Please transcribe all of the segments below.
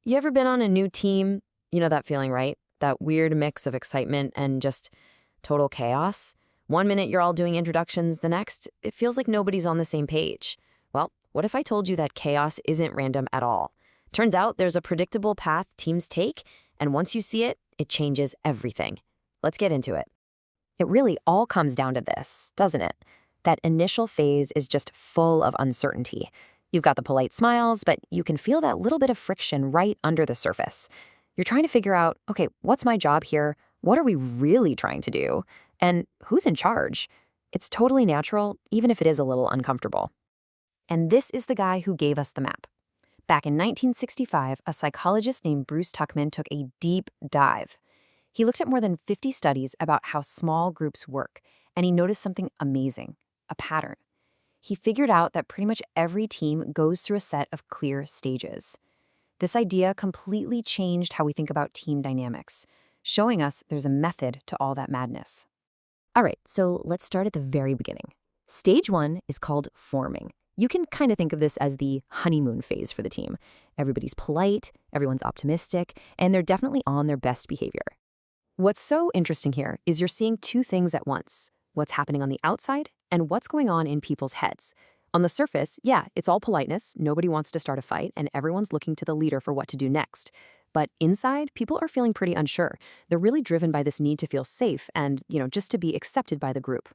You ever been on a new team? You know that feeling, right? That weird mix of excitement and just total chaos. One minute you're all doing introductions, the next, it feels like nobody's on the same page. Well, what if I told you that chaos isn't random at all? Turns out there's a predictable path teams take, and once you see it, it changes everything. Let's get into it. It really all comes down to this, doesn't it? That initial phase is just full of uncertainty. You've got the polite smiles, but you can feel that little bit of friction right under the surface. You're trying to figure out, okay, what's my job here? What are we really trying to do? And who's in charge? It's totally natural, even if it is a little uncomfortable. And this is the guy who gave us the map. Back in 1965, a psychologist named Bruce Tuckman took a deep dive. He looked at more than 50 studies about how small groups work, and he noticed something amazing, a pattern. He figured out that pretty much every team goes through a set of clear stages. This idea completely changed how we think about team dynamics, showing us there's a method to all that madness. All right, so let's start at the very beginning. Stage 1 is called forming. You can kind of think of this as the honeymoon phase for the team. Everybody's polite, everyone's optimistic, and they're definitely on their best behavior. What's so interesting here is you're seeing two things at once: what's happening on the outside and what's going on in people's heads. On the surface, yeah, it's all politeness, nobody wants to start a fight, and everyone's looking to the leader for what to do next. But inside, people are feeling pretty unsure. They're really driven by this need to feel safe and, just to be accepted by the group.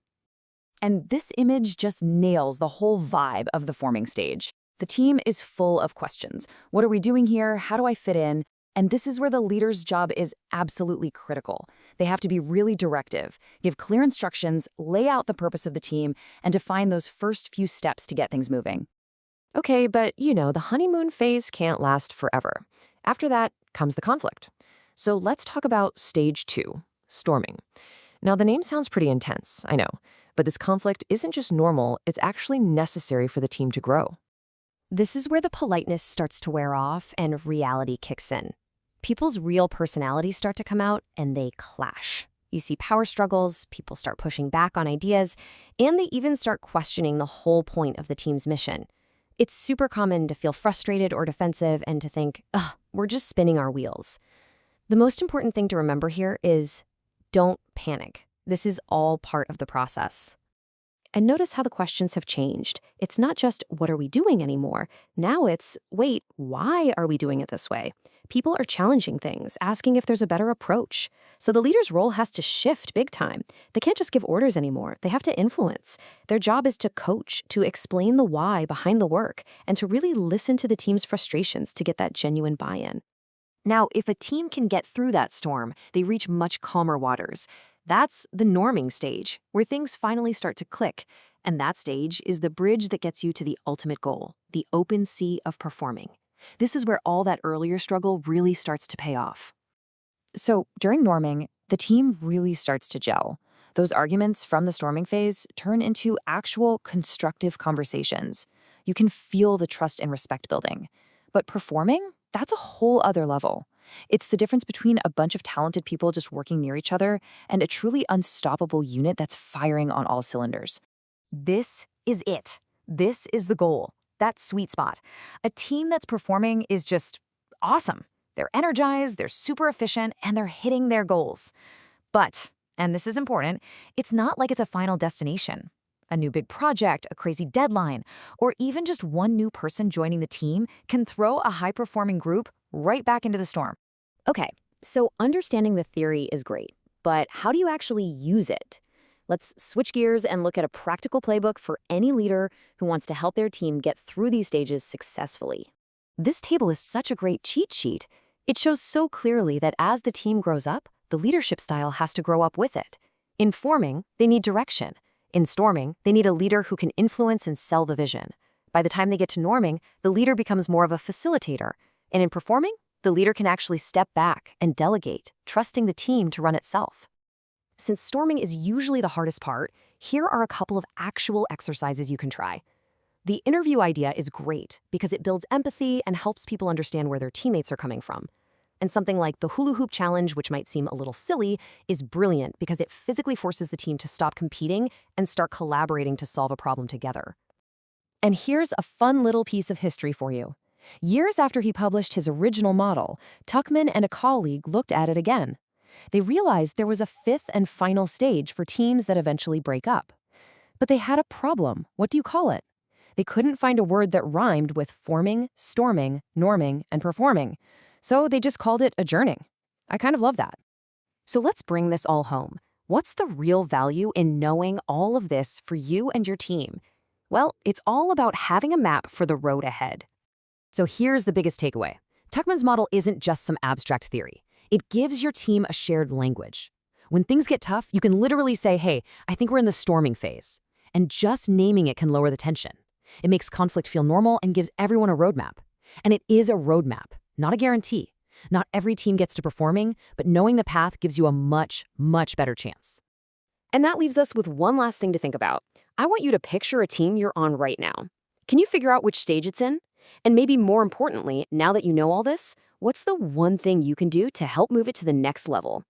And this image just nails the whole vibe of the forming stage. The team is full of questions. What are we doing here? How do I fit in? And this is where the leader's job is absolutely critical. They have to be really directive, give clear instructions, lay out the purpose of the team, and define those first few steps to get things moving. Okay, but the honeymoon phase can't last forever. After that comes the conflict. So let's talk about stage 2, storming. Now, the name sounds pretty intense, I know, but this conflict isn't just normal, it's actually necessary for the team to grow. This is where the politeness starts to wear off and reality kicks in. People's real personalities start to come out and they clash. You see power struggles, people start pushing back on ideas, and they even start questioning the whole point of the team's mission. It's super common to feel frustrated or defensive and to think, ugh, we're just spinning our wheels. The most important thing to remember here is don't panic. This is all part of the process. And notice how the questions have changed. It's not just, what are we doing anymore? Now it's, wait, why are we doing it this way? People are challenging things, asking if there's a better approach. So the leader's role has to shift big time. They can't just give orders anymore. They have to influence. Their job is to coach, to explain the why behind the work, and to really listen to the team's frustrations to get that genuine buy-in. Now, if a team can get through that storm, they reach much calmer waters. That's the norming stage, where things finally start to click. And that stage is the bridge that gets you to the ultimate goal, the open sea of performing. This is where all that earlier struggle really starts to pay off. So during norming, the team really starts to gel. Those arguments from the storming phase turn into actual constructive conversations. You can feel the trust and respect building. But performing, that's a whole other level. It's the difference between a bunch of talented people just working near each other and a truly unstoppable unit that's firing on all cylinders. This is it. This is the goal. That sweet spot. A team that's performing is just awesome. They're energized, they're super efficient, and they're hitting their goals. But, and this is important, it's not like it's a final destination. A new big project, a crazy deadline, or even just one new person joining the team can throw a high-performing group right back into the storm. Okay, so understanding the theory is great, but how do you actually use it? Let's switch gears and look at a practical playbook for any leader who wants to help their team get through these stages successfully. This table is such a great cheat sheet. It shows so clearly that as the team grows up, the leadership style has to grow up with it. In forming, they need direction. In storming, they need a leader who can influence and sell the vision. By the time they get to norming, the leader becomes more of a facilitator. And in performing, the leader can actually step back and delegate, trusting the team to run itself. Since storming is usually the hardest part, here are a couple of actual exercises you can try. The interview idea is great because it builds empathy and helps people understand where their teammates are coming from. And something like the hula hoop challenge, which might seem a little silly, is brilliant because it physically forces the team to stop competing and start collaborating to solve a problem together. And here's a fun little piece of history for you. Years after he published his original model, Tuckman and a colleague looked at it again. They realized there was a fifth and final stage for teams that eventually break up. But they had a problem. What do you call it? They couldn't find a word that rhymed with forming, storming, norming, and performing. So they just called it adjourning. I kind of love that. So let's bring this all home. What's the real value in knowing all of this for you and your team? Well, it's all about having a map for the road ahead. So here's the biggest takeaway. Tuckman's model isn't just some abstract theory. It gives your team a shared language. When things get tough, you can literally say, hey, I think we're in the storming phase. And just naming it can lower the tension. It makes conflict feel normal and gives everyone a roadmap. And it is a roadmap, not a guarantee. Not every team gets to performing, but knowing the path gives you a much, much better chance. And that leaves us with one last thing to think about. I want you to picture a team you're on right now. Can you figure out which stage it's in? And maybe more importantly, now that you know all this, what's the one thing you can do to help move it to the next level?